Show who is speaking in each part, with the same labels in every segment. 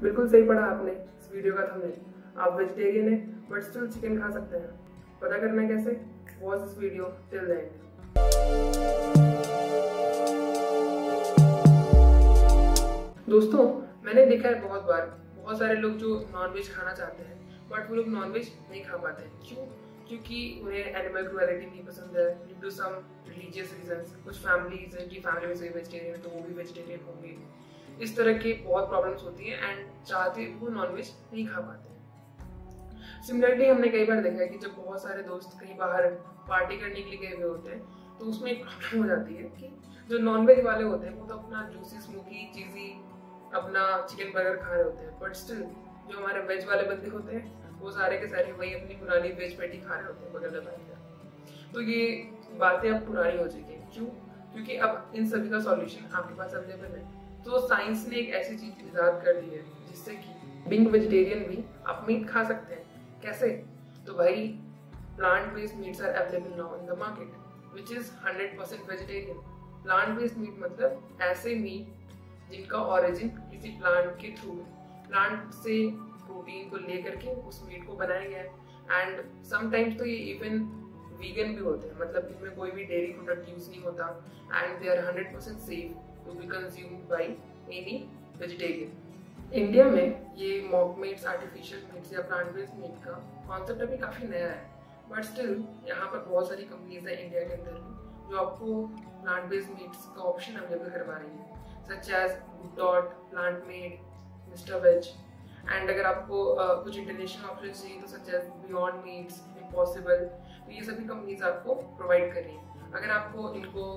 Speaker 1: बिल्कुल सही पढ़ा आपने इस वीडियो का थंबनेल। आप वेजिटेरियन हैं बट स्टिल चिकन खा सकते हैं। पता करना है कैसे? Watch this video till the end. दोस्तों, मैंने देखा है बहुत सारे लोग जो नॉनवेज खाना चाहते हैं बट वो लोग नॉनवेज नहीं खा पाते हैं। क्यों? क्योंकि उन्हें एनिमल क्रुएलिटी नहीं पसंद है due to some religious reasons. कुछ फैमिलीज हैं कि फैमिली में से वेजिटेरियन है तो वो भी वेजिटेरियन होंगे। इस तरह की बहुत प्रॉब्लम्स होती हैं एंड चाहते वो नॉनवेज नहीं खा पाते हैं। सिमिलरली हमने कई बार देखा है कि जब बहुत सारे दोस्त कहीं बाहर पार्टी करने के लिए गए हुए होते हैं तो उसमें एक प्रॉब्लम हो जाती है कि जो नॉनवेज वाले होते हैं वो तो अपना जूसी स्मोकी चीज़ी अपना चिकन बर्गर खा रहे होते हैं, बट स्टिल जो हमारे वेज वाले बंदे होते हैं वो सारे के सारे वही अपनी पुरानी वेज पैटी खा रहे होते हैं बगल में बैठ कर। तो ये बातें अब पुरानी हो चुकी हैं। क्यों? क्योंकि अब इन सभी का सॉल्यूशन आपके पास अवेलेबल है। तो साइंस ने एक ऐसी चीज इजाद कर दी है जिससे कि बीइंग वेजिटेरियन भी आप मीट खा सकते हैं। कैसे? तो भाई plant based meats are available now in the market which is 100% vegetarian. Plant based meat मतलब ऐसे मीट जिनका ओरिजिन किसी प्लांट के थ्रू प्लांट से प्रोटीन को लेकर के उस मीट को बनाया गया है। एंड समटाइम्स तो ये इवन वीगन भी होते हैं, मतलब इनमें कोई भी डेयरी प्रोडक्ट यूज नहीं होता and they are 100% safe to be consumed by any vegetarian. India में ये मॉक मीट्स, आर्टिफिशियल मीट्स या प्लांट बेस्ड मीट का कॉन्सेप्ट अभी काफ़ी नया है, बट स्टिल यहाँ पर बहुत सारी कंपनीज हैं इंडिया के अंदर भी जो आपको प्लांट बेस्ड मीट्स का ऑप्शन अवेलेबल करवा रही है, such as Dot, Plant Made, Mister Veg. And अगर आपको कुछ इंटरनेशनल ऑप्शन चाहिए तो such as Beyond Meats, Impossible, तो ये सभी कंपनीज आपको प्रोवाइड कर रही हैं। अगर आपको इनको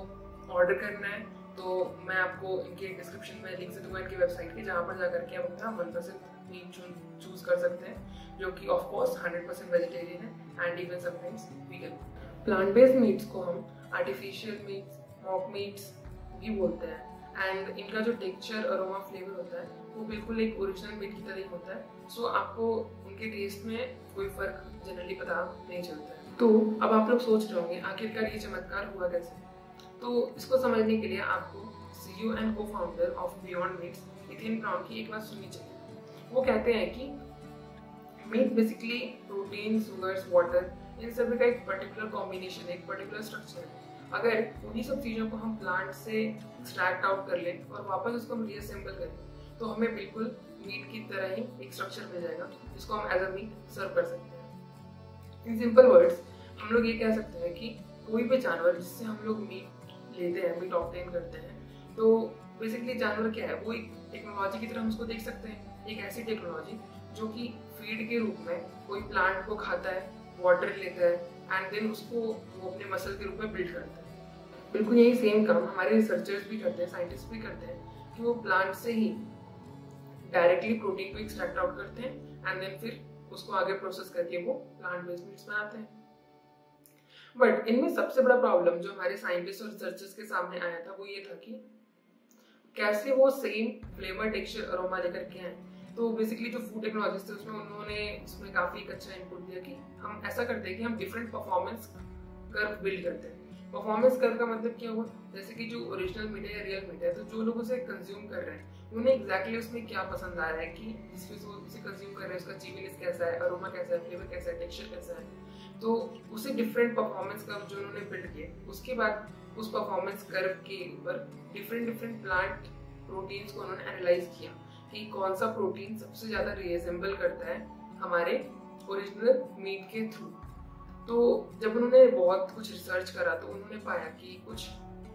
Speaker 1: ऑर्डर करना है तो मैं आपको इनके डिस्क्रिप्शन में लिंक से दूंगा इनकी वेबसाइट के, जहाँ पर जाकर के आप अपना 1% मीट चूज कर सकते हैं जो कि ऑफ कोर्स 100% वेजिटेरियन है and even sometimes vegan. Plant based meets को हम आर्टिफिशियल मीट्स, मॉक मीट्स भी बोलते हैं एंड इनका जो टेक्सचर, अरोमा, फ्लेवर होता है वो बिल्कुल एक ओरिजिनल मीट की तरह ही होता है। सो आपको उनके टेस्ट में कोई फर्क जनरली पता नहीं चलता है। तो अब आप लोग सोच रहे होंगे आखिरकार ये चमत्कार हुआ कैसे? तो इसको समझने के लिए आपको CEO and co-founder of Beyond Meats Nitin Brown की एक बात सुननी चाहिए। वो कहते हैं कि meat basically protein, sugars, water, इन सभी का एक पर्टिकुलर कॉम्बिनेशन है, एक पर्टिकुलर स्ट्रक्चर है। अगर उन्हीं सब चीज़ों को हम प्लांट से एक्सट्रैक्ट आउट कर लें और वापस उसको हम रीअसेंबल करें तो हमें बिल्कुल मीट की तरह ही एक स्ट्रक्चर मिल जाएगा जिसको हम एज अ मीट सर्व कर सकते हैं। इन सिंपल वर्ड्स हम लोग ये कह सकते हैं कि कोई भी जानवर जिससे हम लोग मीट लेते हैं, मीट ऑब्टेन करते हैं, तो बेसिकली जानवर क्या है, वो एक टेक्नोलॉजी की तरह हम उसको देख सकते हैं। एक ऐसी टेक्नोलॉजी जो कि फीड के रूप में कोई प्लांट को खाता है, वाटर लेता है एंड देन उसको वो अपने मसल के रूप में बिल्ड करता है। बिल्कुल यही सेम काम हमारे रिसर्चर्स भी करते हैं, साइंटिस्ट भी करते हैं कि वो प्लांट से ही डायरेक्टली प्रोटीन को एक्सट्रैक्ट आउट करते हैं एंड देन फिर उसको आगे प्रोसेस करके वो प्लांट बेस्ड मीट्स बनाते हैं। बट इनमें सबसे बड़ा प्रॉब्लम जो हमारे साइंटिस्ट और रिसर्चर्स के सामने आया था वो ये था कि कैसे वो सेम फ्लेवर, टेक्सचर, अरोमा लेकर के आए। तो बेसिकली जो फूड टेक्नोलॉजिस्ट थे उन्होंने इसमें काफी एक अच्छा इनपुट दिया कि हम ऐसा करते हैं कि हम डिफरेंट परफॉर्मेंस कर्व बिल्ड करते हैं। परफॉर्मेंस कर्व का मतलब क्या हुआ? जैसे कि जो ओरिजिनल मीट है या रियल मीट है, तो जो लोग उसे कंज्यूम कर रहे हैं उन्हें एग्जैक्टली उसमें क्या पसंद आ रहा है कि जिसमें वो उसे कंज्यूम कर रहे हैं उसका चीवीनेस कैसा है, अरोमा कैसा है, फ्लेवर कैसा है, टेक्सचर कैसा है। तो उसे डिफरेंट परफॉर्मेंस कर्व जो उन्होंने बिल्ड किए, उसके बाद उस परफॉर्मेंस कर्व के ऊपर डिफरेंट प्लांट प्रोटीन्स को उन्होंने एनालाइज किया कि कौन सा प्रोटीन सबसे ज़्यादा रीअसेंबल करता है हमारे ओरिजिनल मीट के थ्रू। तो जब उन्होंने बहुत कुछ रिसर्च करा तो उन्होंने पाया कि कुछ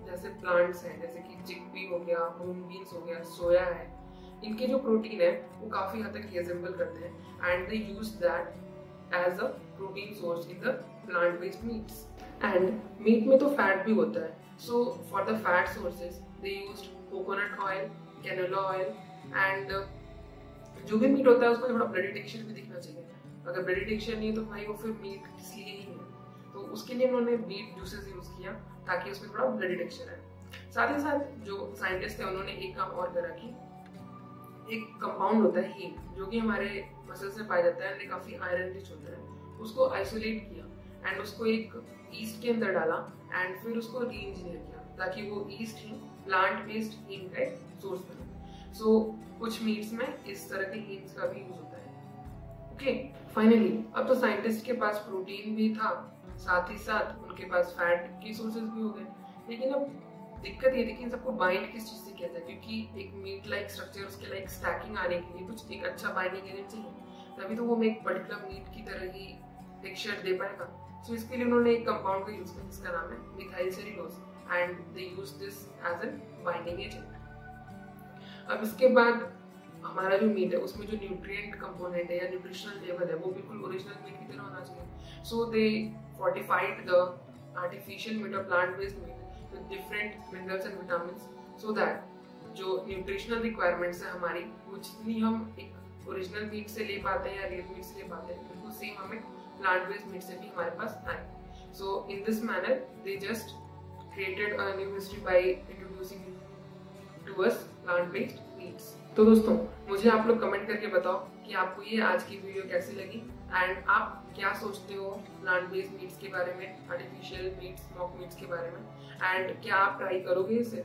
Speaker 1: जैसे प्लांट्स हैं, जैसे कि चिकपी हो गया, मूंग बीन्स हो गया, सोया है, इनके जो प्रोटीन है वो काफ़ी हद तक रीअसेंबल करते हैं and they use that as a protein source in the plant-based meats. And meat में तो fat भी होता है, so for the fat sources they used coconut oil, canola oil and जो भी मीट होता है उसको थोड़ा ब्लडी टेक्सचर भी दिखना चाहिए। अगर ब्लडी टेक्सचर नहीं है तो भाई वो फिर मीट इसलिए ही है। तो उसके लिए उन्होंने बीट जूसेस यूज किया ताकि उसमें थोड़ा ब्लडी टेक्सचर है। साथ ही साथ जो साइंटिस्ट थे उन्होंने एक काम और करा कि एक कंपाउंड होता है हीम, जो कि हमारे मसल से पाया जाता है, काफी आयरन रिच होता है, उसको आइसोलेट किया एंड उसको एक ईस्ट के अंदर डाला एंड फिर उसको री इंजीनियर किया ताकि वो ईस्ट ही प्लांट बेस्ड हीम का सोर्स बने। सो कुछ मीट्स में इस तरह के हीन्स का भी यूज होता है। ओके, फाइनली अब तो साइंटिस्ट के पास प्रोटीन भी था, साथ ही साथ उनके पास फैट के सोर्सेज भी हो गए, लेकिन अब दिक्कत ये थी कि इन सबको बाइंड किस चीज से किया जाए, क्योंकि एक मीट लाइक स्ट्रक्चर, उसके लाइक स्टैकिंग आने के लिए कुछ एक अच्छा बाइंडिंग एजेंट चाहिए, तभी तो वो एक पर्टिकुलर मीट की तरह ही टेक्सचर दे पाएगा। सो इसके लिए उन्होंने एक कंपाउंड का यूज किया जिसका नाम है methyl cellulose, and they use this as an binding agent. अब इसके बाद हमारा जो मीट है उसमें जो न्यूट्रिएंट कंपोनेंट है या न्यूट्रिशनल लेवल है वो बिल्कुल ओरिजिनल मीट की तरह होना चाहिए। सो दे फोर्टिफाइड द आर्टिफिशियल मीट और plant based meet with different minerals and vitamins, so that जो न्यूट्रिशनल रिक्वायरमेंट्स है हमारी, वो जितनी हम एक ओरिजिनल मीट से ले पाते हैं या रियल मीट से ले पाते हैं, बिल्कुल सेम हमें प्लांट बेस्ड मीट से भी हमारे पास आए। So in this manner they just created a new history by introducing to us plant based meats। तो दोस्तों मुझे आप लोग कमेंट करके बताओ कि आपको ये आज की वीडियो कैसी लगी, एंड आप क्या सोचते हो प्लांट बेस्ड मीट्स के बारे में, आर्टिफिशियल मीट्स, स्मोक मीट्स के बारे में, एंड क्या आप ट्राई करोगे इसे।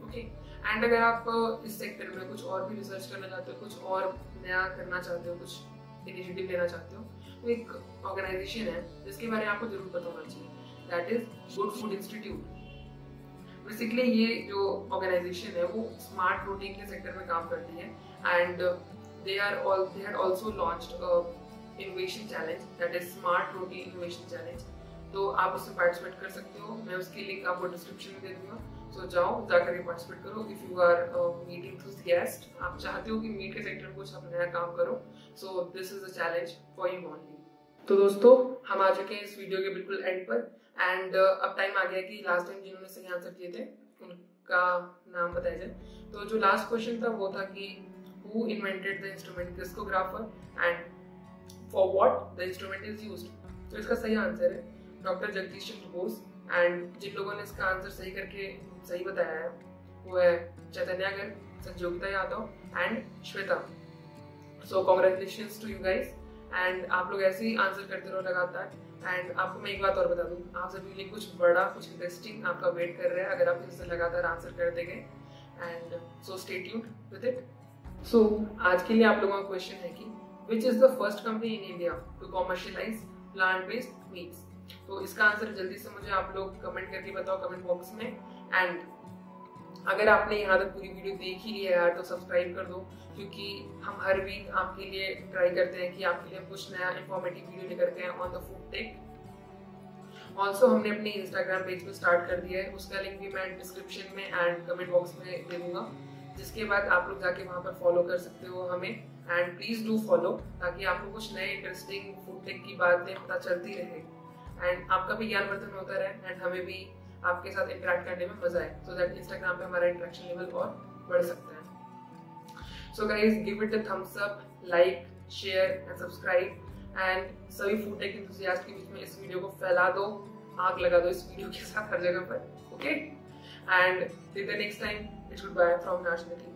Speaker 1: ओके, एंड अगर आप इस सेक्टर में कुछ और भी रिसर्च करना चाहते हो, कुछ और नया करना चाहते हो, कुछ इनिशिएटिव लेना चाहते हो, तो एक ऑर्गेनाइजेशन है जिसके बारे में आपको जरूर पता होना चाहिए, that is good food institute. Basically ये जो ऑर्गेनाइजेशन है वो स्मार्ट प्रोटीन के सेक्टर में काम करती है, and they had also launched innovation challenge, that is smart protein innovation challenge. तो आप उसमें पार्टिसिपेट कर सकते हो, मैं उसकी लिंक आपको डिस्क्रिप्शन में दे दूंगा। सो जाओ, जाकर के पार्टिसिपेट करो if you are meat enthusiast, आप चाहते हो कि मीट के सेक्टर में कुछ आप नया काम करो, so this is a challenge for you only. तो दोस्तों हम आ चुके हैं इस वीडियो के बिल्कुल एंड पर, एंड अब टाइम आ गया कि लास्ट टाइम जिन्होंने सही आंसर दिए थे उनका नाम बताया जाए। तो जो लास्ट क्वेश्चन था वो था कि who invented the instrument crescograph and for what the instrument is used. तो इसका सही आंसर है डॉक्टर जगदीश चंद्र बोस, एंड जिन लोगों ने इसका आंसर सही करके सही बताया है वो है Chaitanya Garg, Sanjogita Yadav and Shweta. So congratulations to you guys, and आप लोग ऐसे ही आंसर करते रहो लगातार। एंड आपको मैं एक बात और बता दूं, आप सभी लिए कुछ बड़ा, कुछ इंटरेस्टिंग आपका वेट कर रहा है अगर आप इससे लगातार आंसर करते गए, and so stay tuned with it. So आज के लिए आप लोगों का क्वेश्चन है कि which is the first company in India to commercialise plant based meats. तो इसका आंसर जल्दी से मुझे आप लोग कमेंट करके बताओ कमेंट बॉक्स में, एंड अगर आपने यहाँ तक पूरी वीडियो देख ही लिया यार तो सब्सक्राइब कर दो, क्योंकि हम हर वीक आपके लिए ट्राई करते हैं कि आपके लिए कुछ नया इंफॉर्मेटिव वीडियो लेकर के on the food tech. Also हमने अपनी इंस्टाग्राम पेज पे स्टार्ट कर दिया है, उसका लिंक भी मैं डिस्क्रिप्शन में एंड कमेंट बॉक्स में दे दूंगा, जिसके बाद आप लोग जाके वहाँ पर फॉलो कर सकते हो हमें, एंड प्लीज डू फॉलो, ताकि आपको कुछ नए इंटरेस्टिंग फूड टेक की बातें पता चलती रहे, एंड आपका भी ज्ञानवर्धन होता रहे, एंड हमें भी आपके साथ इंटरेक्ट करने में मजा आए, सो दैट इंस्टाग्राम पे हमारा इंटरेक्शन लेवल और बढ़ सकता है। So guys give it a thumbs up, like, share and subscribe, and सभी फूड टेक एंथुसियास्ट के बीच में इस वीडियो को फैला दो, आग लगा दो इस वीडियो के साथ हर जगह पर। Okay, and till the next time, it's good bye from नाशनली।